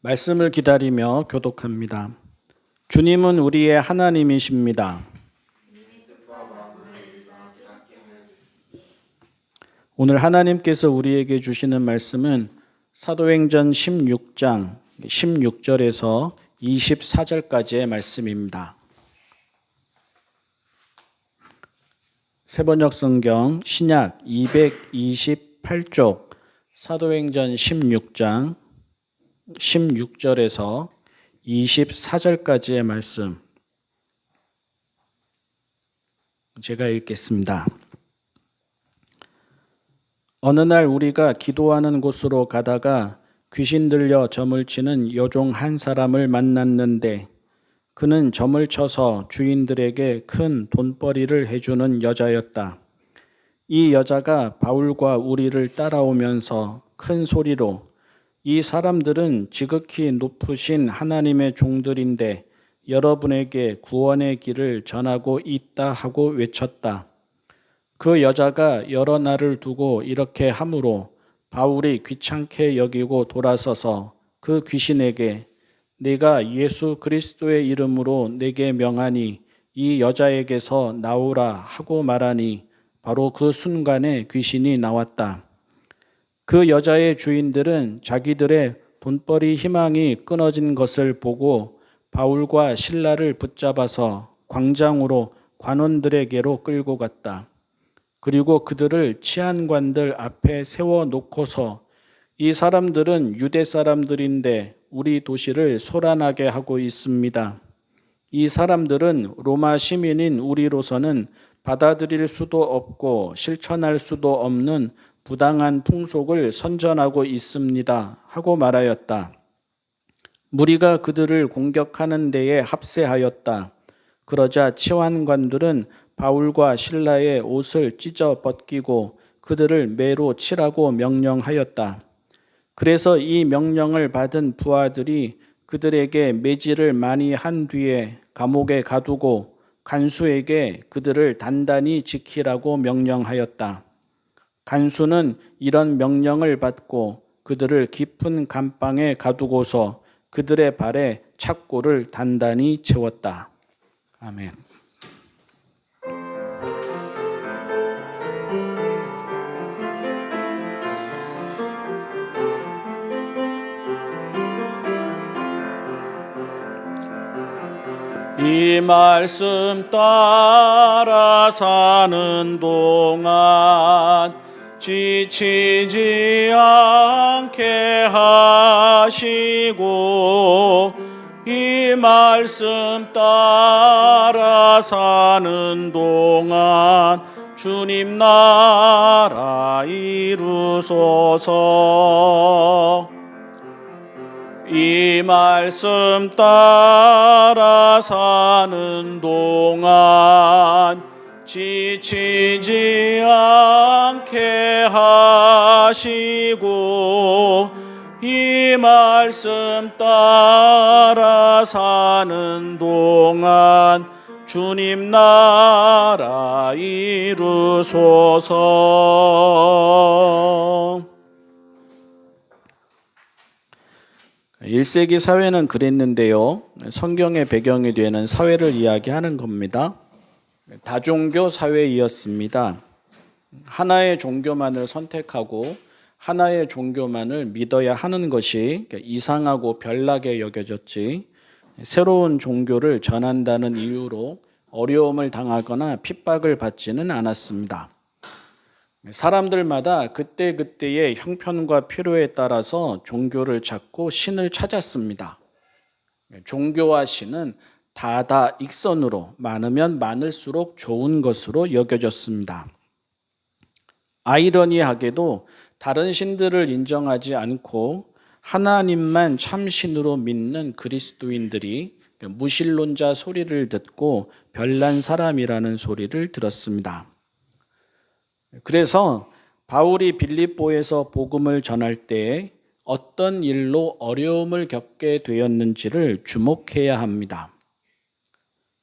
말씀을 기다리며 교독합니다. 주님은 우리의 하나님이십니다. 오늘 하나님께서 우리에게 주시는 말씀은 사도행전 16장 16절에서 24절까지의 말씀입니다. 새번역 성경 신약 228쪽 사도행전 16장 16절에서 24절까지의 말씀 제가 읽겠습니다. 어느 날 우리가 기도하는 곳으로 가다가 귀신 들려 점을 치는 여종 한 사람을 만났는데 그는 점을 쳐서 주인들에게 큰 돈벌이를 해주는 여자였다. 이 여자가 바울과 우리를 따라오면서 큰 소리로 이 사람들은 지극히 높으신 하나님의 종들인데 여러분에게 구원의 길을 전하고 있다 하고 외쳤다. 그 여자가 여러 날을 두고 이렇게 하므로 바울이 귀찮게 여기고 돌아서서 그 귀신에게 네가 예수 그리스도의 이름으로 내게 명하니 이 여자에게서 나오라 하고 말하니 바로 그 순간에 귀신이 나왔다. 그 여자의 주인들은 자기들의 돈벌이 희망이 끊어진 것을 보고 바울과 실라를 붙잡아서 광장으로 관원들에게로 끌고 갔다. 그리고 그들을 치안관들 앞에 세워놓고서 이 사람들은 유대 사람들인데 우리 도시를 소란하게 하고 있습니다. 이 사람들은 로마 시민인 우리로서는 받아들일 수도 없고 실천할 수도 없는 부당한 풍속을 선전하고 있습니다 하고 말하였다. 무리가 그들을 공격하는 데에 합세하였다. 그러자 치환관들은 바울과 실라의 옷을 찢어 벗기고 그들을 매로 치라고 명령하였다. 그래서 이 명령을 받은 부하들이 그들에게 매질을 많이 한 뒤에 감옥에 가두고 간수에게 그들을 단단히 지키라고 명령하였다. 간수는 이런 명령을 받고 그들을 깊은 감방에 가두고서 그들의 발에 착고를 단단히 채웠다. 아멘. 이 말씀 따라 사는 동안 지치지 않게 하시고 이 말씀 따라 사는 동안 주님 나라 이루소서. 이 말씀 따라 사는 동안 지치지 않게 하시고 이 말씀 따라 사는 동안 주님 나라 이루소서. 1세기 사회는 그랬는데요. 성경의 배경이 되는 사회를 이야기하는 겁니다. 다종교 사회이었습니다. 하나의 종교만을 선택하고 하나의 종교만을 믿어야 하는 것이 이상하고 별나게 여겨졌지 새로운 종교를 전한다는 이유로 어려움을 당하거나 핍박을 받지는 않았습니다. 사람들마다 그때그때의 형편과 필요에 따라서 종교를 찾고 신을 찾았습니다. 종교와 신은 다다익선으로 많으면 많을수록 좋은 것으로 여겨졌습니다. 아이러니하게도 다른 신들을 인정하지 않고 하나님만 참신으로 믿는 그리스도인들이 무신론자 소리를 듣고 별난 사람이라는 소리를 들었습니다. 그래서 바울이 빌립보에서 복음을 전할 때 어떤 일로 어려움을 겪게 되었는지를 주목해야 합니다.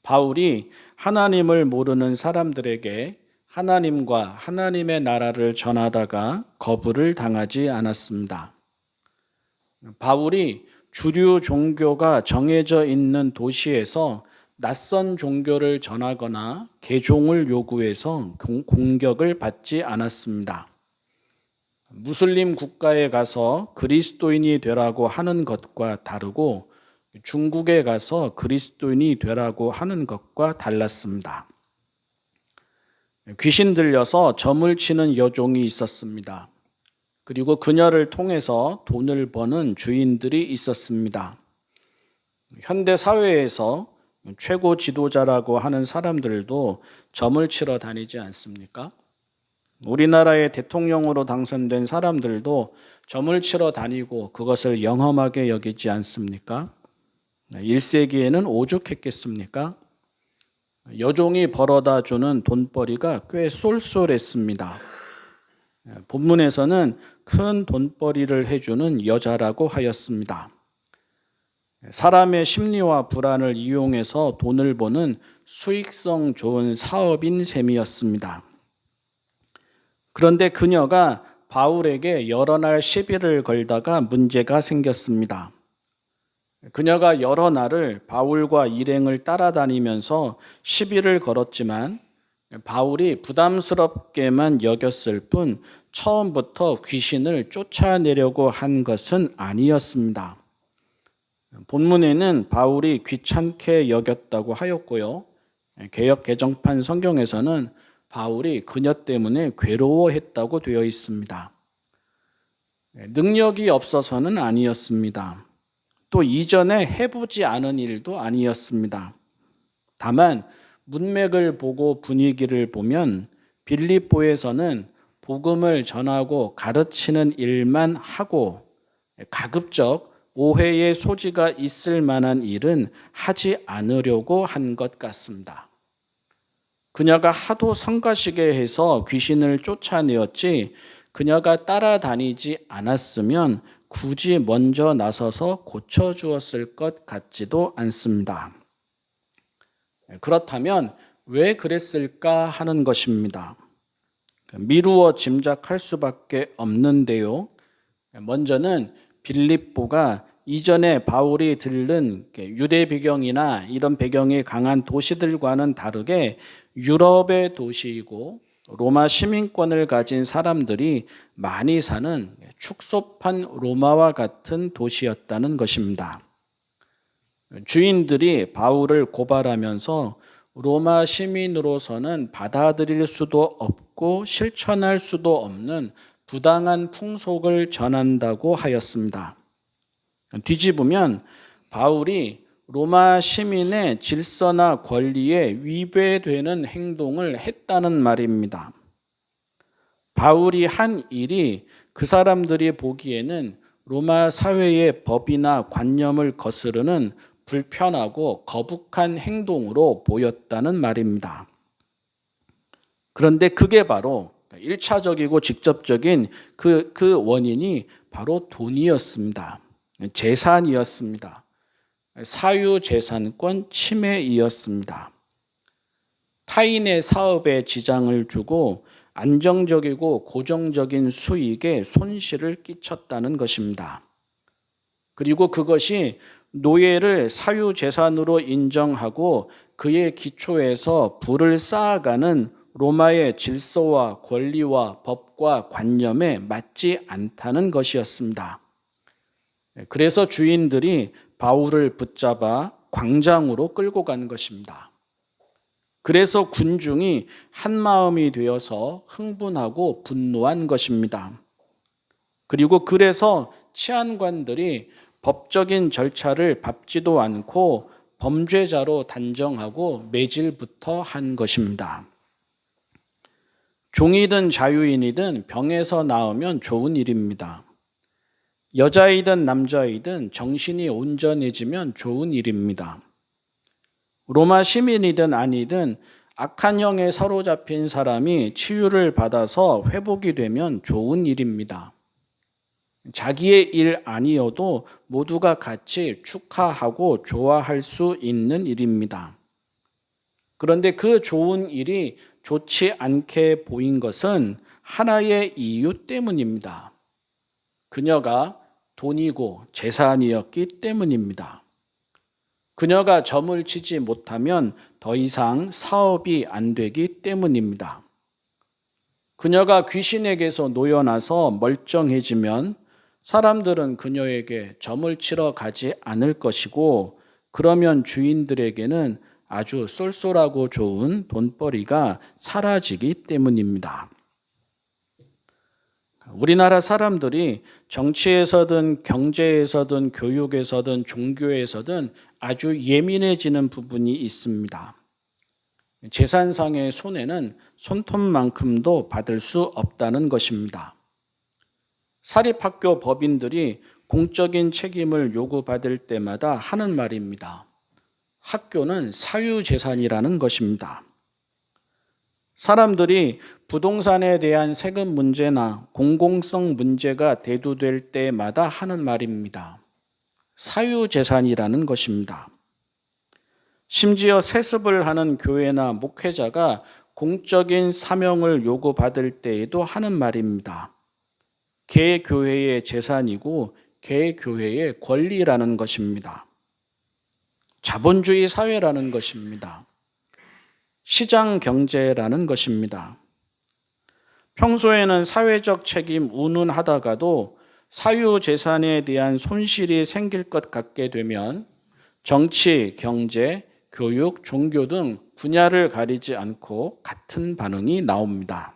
바울이 하나님을 모르는 사람들에게 하나님과 하나님의 나라를 전하다가 거부를 당하지 않았습니다. 바울이 주류 종교가 정해져 있는 도시에서 낯선 종교를 전하거나 개종을 요구해서 공격을 받지 않았습니다. 무슬림 국가에 가서 그리스도인이 되라고 하는 것과 다르고 중국에 가서 그리스도인이 되라고 하는 것과 달랐습니다. 귀신 들려서 점을 치는 여종이 있었습니다. 그리고 그녀를 통해서 돈을 버는 주인들이 있었습니다. 현대 사회에서 최고 지도자라고 하는 사람들도 점을 치러 다니지 않습니까? 우리나라의 대통령으로 당선된 사람들도 점을 치러 다니고 그것을 영험하게 여기지 않습니까? 1세기에는 오죽했겠습니까? 여종이 벌어다 주는 돈벌이가 꽤 쏠쏠했습니다. 본문에서는 큰 돈벌이를 해주는 여자라고 하였습니다. 사람의 심리와 불안을 이용해서 돈을 버는 수익성 좋은 사업인 셈이었습니다. 그런데 그녀가 바울에게 여러 날 시비를 걸다가 문제가 생겼습니다. 그녀가 여러 날을 바울과 일행을 따라다니면서 시비를 걸었지만 바울이 부담스럽게만 여겼을 뿐 처음부터 귀신을 쫓아내려고 한 것은 아니었습니다. 본문에는 바울이 귀찮게 여겼다고 하였고요. 개역 개정판 성경에서는 바울이 그녀 때문에 괴로워했다고 되어 있습니다. 능력이 없어서는 아니었습니다. 또 이전에 해보지 않은 일도 아니었습니다. 다만 문맥을 보고 분위기를 보면 빌립보에서는 복음을 전하고 가르치는 일만 하고 가급적 오해의 소지가 있을 만한 일은 하지 않으려고 한 것 같습니다. 그녀가 하도 성가시게 해서 귀신을 쫓아내었지 그녀가 따라다니지 않았으면 굳이 먼저 나서서 고쳐주었을 것 같지도 않습니다. 그렇다면 왜 그랬을까 하는 것입니다. 미루어 짐작할 수밖에 없는데요. 먼저는 빌립보가 이전에 바울이 들른 유대 배경이나 이런 배경이 강한 도시들과는 다르게 유럽의 도시이고 로마 시민권을 가진 사람들이 많이 사는 축소판 로마와 같은 도시였다는 것입니다. 주인들이 바울을 고발하면서 로마 시민으로서는 받아들일 수도 없고 실천할 수도 없는 부당한 풍속을 전한다고 하였습니다. 뒤집으면 바울이 로마 시민의 질서나 권리에 위배되는 행동을 했다는 말입니다. 바울이 한 일이 그 사람들이 보기에는 로마 사회의 법이나 관념을 거스르는 불편하고 거북한 행동으로 보였다는 말입니다. 그런데 그게 바로 1차적이고 직접적인 그 원인이 바로 돈이었습니다. 재산이었습니다. 사유재산권 침해이었습니다. 타인의 사업에 지장을 주고 안정적이고 고정적인 수익에 손실을 끼쳤다는 것입니다. 그리고 그것이 노예를 사유재산으로 인정하고 그의 기초에서 부를 쌓아가는 로마의 질서와 권리와 법과 관념에 맞지 않다는 것이었습니다. 그래서 주인들이 바울을 붙잡아 광장으로 끌고 간 것입니다. 그래서 군중이 한마음이 되어서 흥분하고 분노한 것입니다. 그리고 그래서 치안관들이 법적인 절차를 밟지도 않고 범죄자로 단정하고 매질부터 한 것입니다. 종이든 자유인이든 병에서 나으면 좋은 일입니다. 여자이든 남자이든 정신이 온전해지면 좋은 일입니다. 로마 시민이든 아니든 악한 형에 사로잡힌 사람이 치유를 받아서 회복이 되면 좋은 일입니다. 자기의 일 아니어도 모두가 같이 축하하고 좋아할 수 있는 일입니다. 그런데 그 좋은 일이 좋지 않게 보인 것은 하나의 이유 때문입니다. 그녀가 돈이고 재산이었기 때문입니다. 그녀가 점을 치지 못하면 더 이상 사업이 안 되기 때문입니다. 그녀가 귀신에게서 놓여나서 멀쩡해지면 사람들은 그녀에게 점을 치러 가지 않을 것이고, 그러면 주인들에게는 아주 쏠쏠하고 좋은 돈벌이가 사라지기 때문입니다. 우리나라 사람들이 정치에서든 경제에서든 교육에서든 종교에서든 아주 예민해지는 부분이 있습니다. 재산상의 손해는 손톱만큼도 받을 수 없다는 것입니다. 사립학교 법인들이 공적인 책임을 요구받을 때마다 하는 말입니다. 학교는 사유재산이라는 것입니다. 사람들이 부동산에 대한 세금 문제나 공공성 문제가 대두될 때마다 하는 말입니다. 사유재산이라는 것입니다. 심지어 세습을 하는 교회나 목회자가 공적인 사명을 요구받을 때에도 하는 말입니다. 개교회의 재산이고 개교회의 권리라는 것입니다. 자본주의 사회라는 것입니다. 시장 경제라는 것입니다. 평소에는 사회적 책임 운운하다가도 사유재산에 대한 손실이 생길 것 같게 되면 정치, 경제, 교육, 종교 등 분야를 가리지 않고 같은 반응이 나옵니다.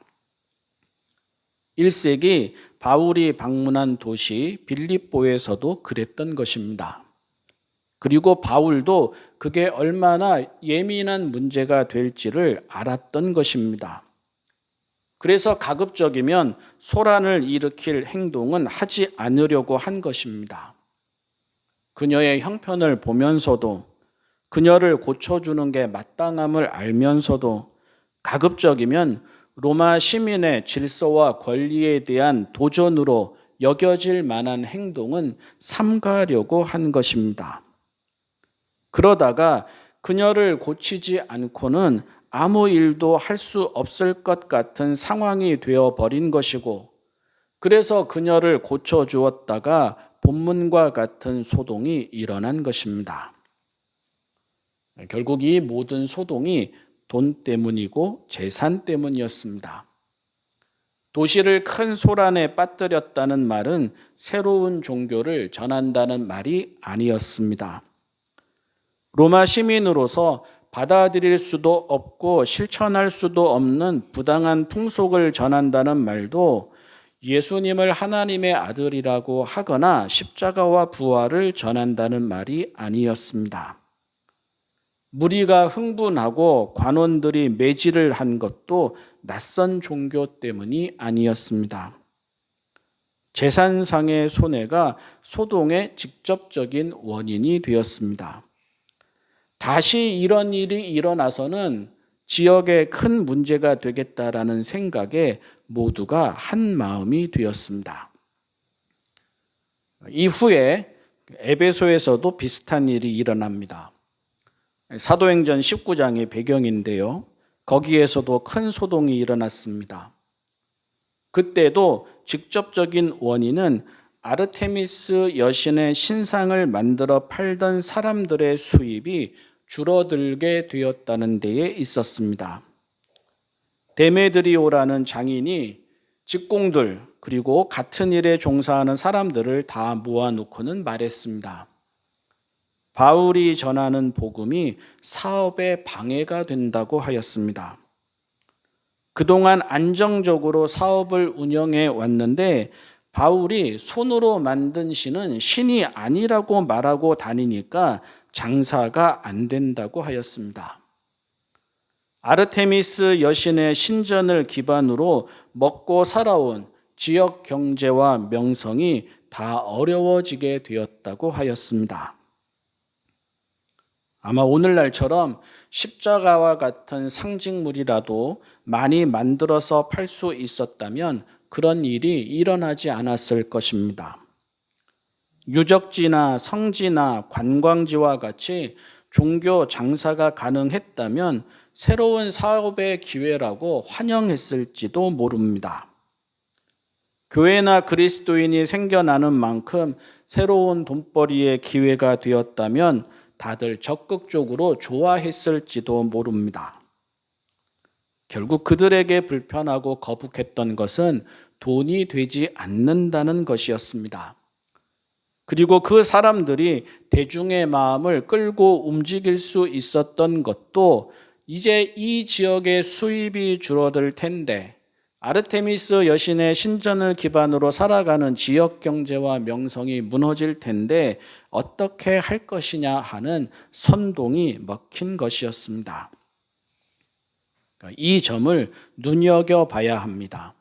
1세기 바울이 방문한 도시 빌립보에서도 그랬던 것입니다. 그리고 바울도 그게 얼마나 예민한 문제가 될지를 알았던 것입니다. 그래서 가급적이면 소란을 일으킬 행동은 하지 않으려고 한 것입니다. 그녀의 형편을 보면서도, 그녀를 고쳐주는 게 마땅함을 알면서도 가급적이면 로마 시민의 질서와 권리에 대한 도전으로 여겨질 만한 행동은 삼가려고 한 것입니다. 그러다가 그녀를 고치지 않고는 아무 일도 할 수 없을 것 같은 상황이 되어버린 것이고, 그래서 그녀를 고쳐주었다가 본문과 같은 소동이 일어난 것입니다. 결국 이 모든 소동이 돈 때문이고 재산 때문이었습니다. 도시를 큰 소란에 빠뜨렸다는 말은 새로운 종교를 전한다는 말이 아니었습니다. 로마 시민으로서 받아들일 수도 없고 실천할 수도 없는 부당한 풍속을 전한다는 말도 예수님을 하나님의 아들이라고 하거나 십자가와 부활을 전한다는 말이 아니었습니다. 무리가 흥분하고 관원들이 매질을 한 것도 낯선 종교 때문이 아니었습니다. 재산상의 손해가 소동의 직접적인 원인이 되었습니다. 다시 이런 일이 일어나서는 지역에 큰 문제가 되겠다라는 생각에 모두가 한 마음이 되었습니다. 이후에 에베소에서도 비슷한 일이 일어납니다. 사도행전 19장이 배경인데요. 거기에서도 큰 소동이 일어났습니다. 그때도 직접적인 원인은 아르테미스 여신의 신상을 만들어 팔던 사람들의 수입이 줄어들게 되었다는 데에 있었습니다. 데메드리오라는 장인이 직공들 그리고 같은 일에 종사하는 사람들을 다 모아놓고는 말했습니다. 바울이 전하는 복음이 사업에 방해가 된다고 하였습니다. 그동안 안정적으로 사업을 운영해 왔는데 바울이 손으로 만든 신은 신이 아니라고 말하고 다니니까 장사가 안 된다고 하였습니다. 아르테미스 여신의 신전을 기반으로 먹고 살아온 지역 경제와 명성이 다 어려워지게 되었다고 하였습니다. 아마 오늘날처럼 십자가와 같은 상징물이라도 많이 만들어서 팔 수 있었다면 그런 일이 일어나지 않았을 것입니다. 유적지나 성지나 관광지와 같이 종교 장사가 가능했다면 새로운 사업의 기회라고 환영했을지도 모릅니다. 교회나 그리스도인이 생겨나는 만큼 새로운 돈벌이의 기회가 되었다면 다들 적극적으로 좋아했을지도 모릅니다. 결국 그들에게 불편하고 거북했던 것은 돈이 되지 않는다는 것이었습니다. 그리고 그 사람들이 대중의 마음을 끌고 움직일 수 있었던 것도 이제 이 지역의 수입이 줄어들 텐데 아르테미스 여신의 신전을 기반으로 살아가는 지역 경제와 명성이 무너질 텐데 어떻게 할 것이냐 하는 선동이 먹힌 것이었습니다. 이 점을 눈여겨봐야 합니다.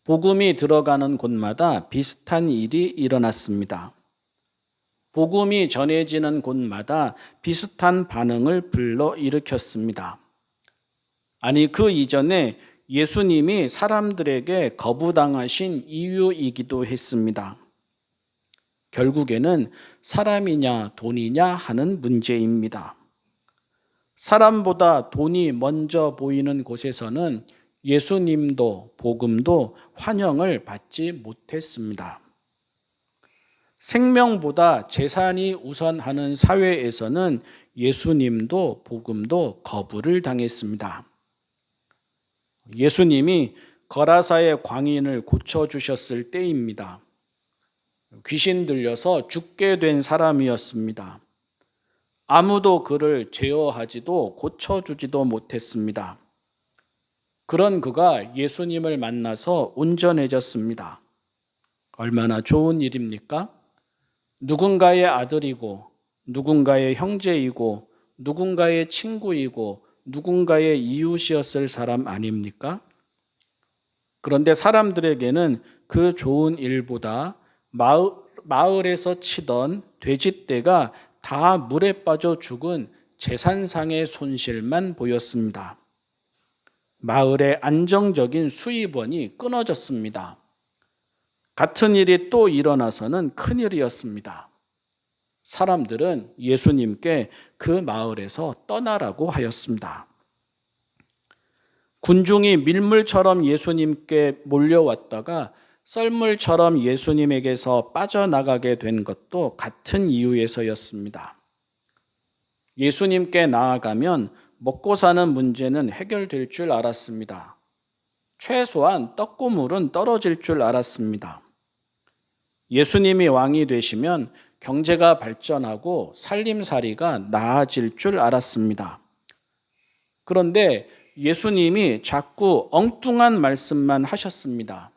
복음이 들어가는 곳마다 비슷한 일이 일어났습니다. 복음이 전해지는 곳마다 비슷한 반응을 불러일으켰습니다. 아니, 그 이전에 예수님이 사람들에게 거부당하신 이유이기도 했습니다. 결국에는 사람이냐 돈이냐 하는 문제입니다. 사람보다 돈이 먼저 보이는 곳에서는 예수님도 복음도 환영을 받지 못했습니다. 생명보다 재산이 우선하는 사회에서는 예수님도 복음도 거부를 당했습니다. 예수님이 거라사의 광인을 고쳐주셨을 때입니다. 귀신 들려서 죽게 된 사람이었습니다. 아무도 그를 제어하지도 고쳐주지도 못했습니다. 그런 그가 예수님을 만나서 온전해졌습니다. 얼마나 좋은 일입니까? 누군가의 아들이고 누군가의 형제이고 누군가의 친구이고 누군가의 이웃이었을 사람 아닙니까? 그런데 사람들에게는 그 좋은 일보다 마을에서 치던 돼지떼가 다 물에 빠져 죽은 재산상의 손실만 보였습니다. 마을의 안정적인 수입원이 끊어졌습니다. 같은 일이 또 일어나서는 큰일이었습니다. 사람들은 예수님께 그 마을에서 떠나라고 하였습니다. 군중이 밀물처럼 예수님께 몰려왔다가 썰물처럼 예수님에게서 빠져나가게 된 것도 같은 이유에서였습니다. 예수님께 나아가면 먹고 사는 문제는 해결될 줄 알았습니다. 최소한 떡고물은 떨어질 줄 알았습니다. 예수님이 왕이 되시면 경제가 발전하고 살림살이가 나아질 줄 알았습니다. 그런데 예수님이 자꾸 엉뚱한 말씀만 하셨습니다.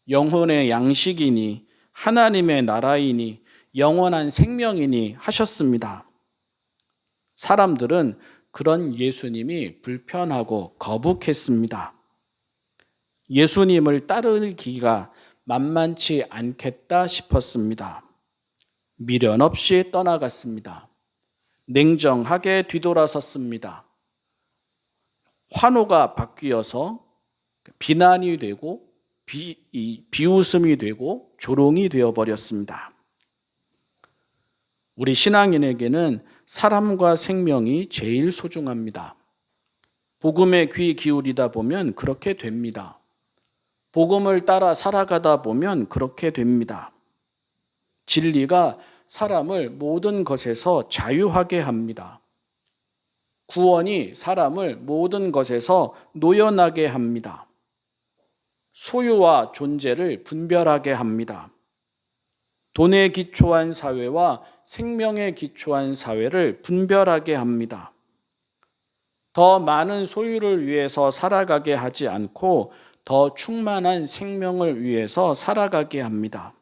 영혼의 양식이니 하나님의 나라이니 영원한 생명이니 하셨습니다. 사람들은 그런 예수님이 불편하고 거북했습니다. 예수님을 따르기가 만만치 않겠다 싶었습니다. 미련 없이 떠나갔습니다. 냉정하게 뒤돌아섰습니다. 환호가 바뀌어서 비난이 되고 비웃음이 되고 조롱이 되어버렸습니다. 우리 신앙인에게는 사람과 생명이 제일 소중합니다. 복음에 귀 기울이다 보면 그렇게 됩니다. 복음을 따라 살아가다 보면 그렇게 됩니다. 진리가 사람을 모든 것에서 자유하게 합니다. 구원이 사람을 모든 것에서 노연하게 합니다. 소유와 존재를 분별하게 합니다. 돈에 기초한 사회와 생명에 기초한 사회를 분별하게 합니다. 더 많은 소유를 위해서 살아가게 하지 않고 더 충만한 생명을 위해서 살아가게 합니다.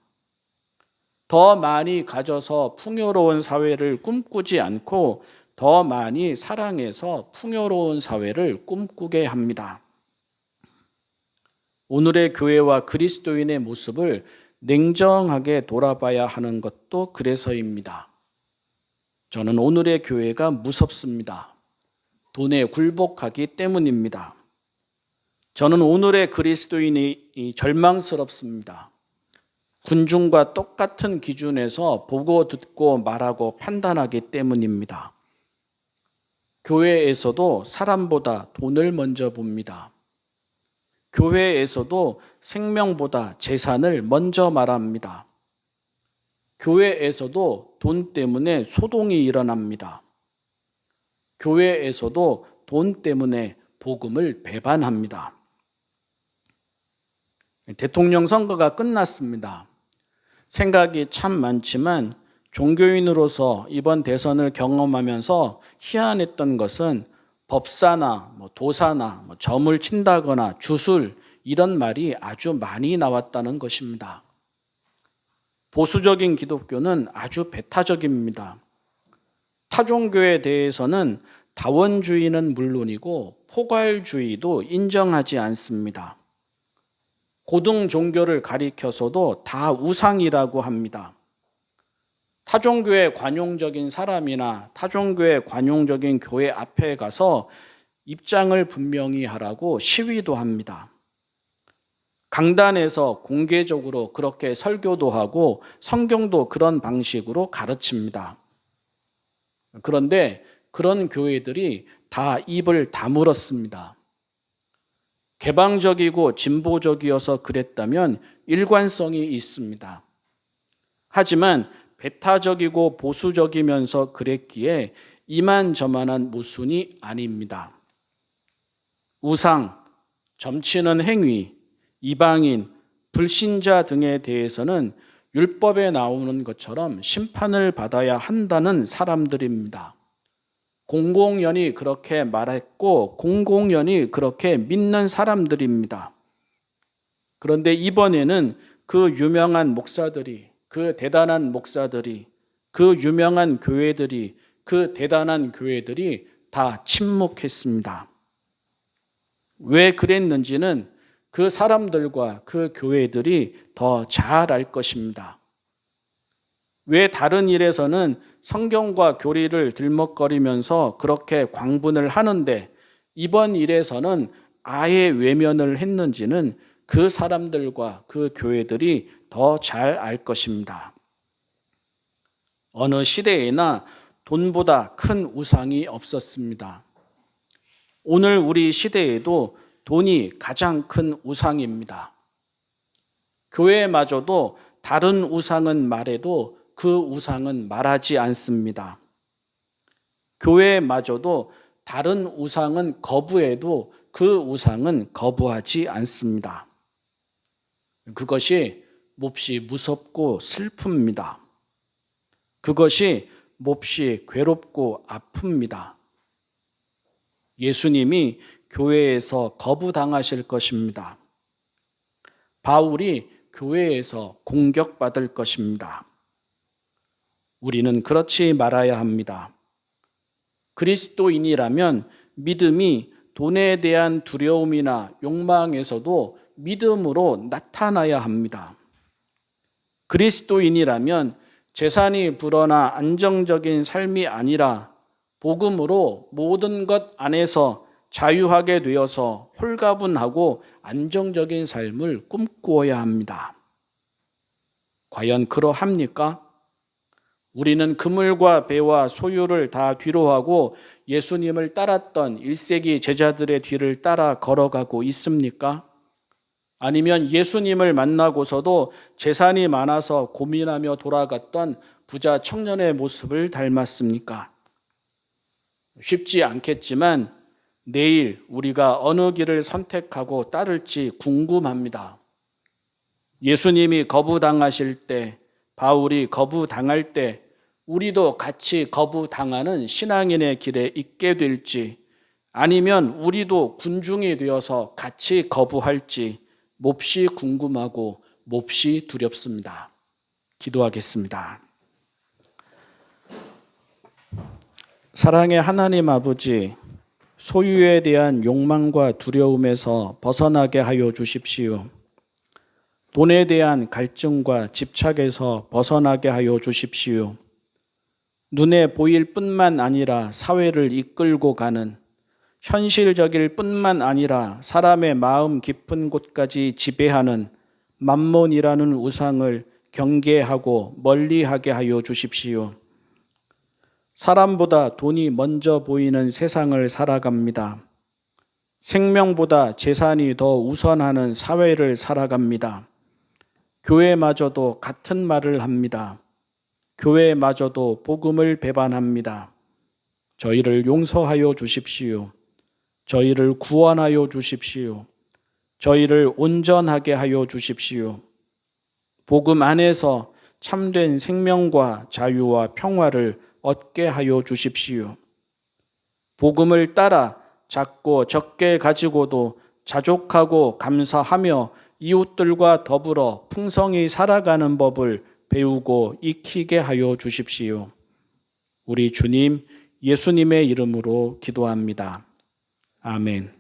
더 많이 가져서 풍요로운 사회를 꿈꾸지 않고 더 많이 사랑해서 풍요로운 사회를 꿈꾸게 합니다. 오늘의 교회와 그리스도인의 모습을 냉정하게 돌아봐야 하는 것도 그래서입니다. 저는 오늘의 교회가 무섭습니다. 돈에 굴복하기 때문입니다. 저는 오늘의 그리스도인이 절망스럽습니다. 군중과 똑같은 기준에서 보고 듣고 말하고 판단하기 때문입니다. 교회에서도 사람보다 돈을 먼저 봅니다. 교회에서도 생명보다 재산을 먼저 말합니다. 교회에서도 돈 때문에 소동이 일어납니다. 교회에서도 돈 때문에 복음을 배반합니다. 대통령 선거가 끝났습니다. 생각이 참 많지만 종교인으로서 이번 대선을 경험하면서 희한했던 것은 법사나 도사나 점을 친다거나 주술 이런 말이 아주 많이 나왔다는 것입니다. 보수적인 기독교는 아주 배타적입니다. 타종교에 대해서는 다원주의는 물론이고 포괄주의도 인정하지 않습니다. 고등 종교를 가리켜서도 다 우상이라고 합니다. 타종교의 관용적인 사람이나 타종교의 관용적인 교회 앞에 가서 입장을 분명히 하라고 시위도 합니다. 강단에서 공개적으로 그렇게 설교도 하고 성경도 그런 방식으로 가르칩니다. 그런데 그런 교회들이 다 입을 다물었습니다. 개방적이고 진보적이어서 그랬다면 일관성이 있습니다. 하지만 배타적이고 보수적이면서 그랬기에 이만저만한 모순이 아닙니다. 우상, 점치는 행위, 이방인, 불신자 등에 대해서는 율법에 나오는 것처럼 심판을 받아야 한다는 사람들입니다. 공공연히 그렇게 말했고 공공연히 그렇게 믿는 사람들입니다. 그런데 이번에는 그 유명한 목사들이, 그 대단한 목사들이, 그 유명한 교회들이, 그 대단한 교회들이 다 침묵했습니다. 왜 그랬는지는 그 사람들과 그 교회들이 더 잘 알 것입니다. 왜 다른 일에서는 성경과 교리를 들먹거리면서 그렇게 광분을 하는데 이번 일에서는 아예 외면을 했는지는 그 사람들과 그 교회들이 더 잘 알 것입니다. 어느 시대에나 돈보다 큰 우상이 없었습니다. 오늘 우리 시대에도 돈이 가장 큰 우상입니다. 교회마저도 다른 우상은 말해도 그 우상은 말하지 않습니다. 교회마저도 다른 우상은 거부해도 그 우상은 거부하지 않습니다. 그것이 몹시 무섭고 슬픕니다. 그것이 몹시 괴롭고 아픕니다. 예수님이 교회에서 거부당하실 것입니다. 바울이 교회에서 공격받을 것입니다. 우리는 그렇지 말아야 합니다. 그리스도인이라면 믿음이 돈에 대한 두려움이나 욕망에서도 믿음으로 나타나야 합니다. 그리스도인이라면 재산이 불어나 안정적인 삶이 아니라 복음으로 모든 것 안에서 자유하게 되어서 홀가분하고 안정적인 삶을 꿈꾸어야 합니다. 과연 그러합니까? 우리는 그물과 배와 소유를 다 뒤로하고 예수님을 따랐던 1세기 제자들의 뒤를 따라 걸어가고 있습니까? 아니면 예수님을 만나고서도 재산이 많아서 고민하며 돌아갔던 부자 청년의 모습을 닮았습니까? 쉽지 않겠지만 내일 우리가 어느 길을 선택하고 따를지 궁금합니다. 예수님이 거부당하실 때, 바울이 거부당할 때 우리도 같이 거부당하는 신앙인의 길에 있게 될지, 아니면 우리도 군중이 되어서 같이 거부할지 몹시 궁금하고 몹시 두렵습니다. 기도하겠습니다. 사랑의 하나님 아버지, 소유에 대한 욕망과 두려움에서 벗어나게 하여 주십시오. 돈에 대한 갈증과 집착에서 벗어나게 하여 주십시오. 눈에 보일 뿐만 아니라 사회를 이끌고 가는, 현실적일 뿐만 아니라 사람의 마음 깊은 곳까지 지배하는 맘몬이라는 우상을 경계하고 멀리하게 하여 주십시오. 사람보다 돈이 먼저 보이는 세상을 살아갑니다. 생명보다 재산이 더 우선하는 사회를 살아갑니다. 교회마저도 같은 말을 합니다. 교회마저도 복음을 배반합니다. 저희를 용서하여 주십시오. 저희를 구원하여 주십시오. 저희를 온전하게 하여 주십시오. 복음 안에서 참된 생명과 자유와 평화를 얻게 하여 주십시오. 복음을 따라 작고 적게 가지고도 자족하고 감사하며 이웃들과 더불어 풍성히 살아가는 법을 배우고 익히게 하여 주십시오. 우리 주님 예수님의 이름으로 기도합니다. 아멘.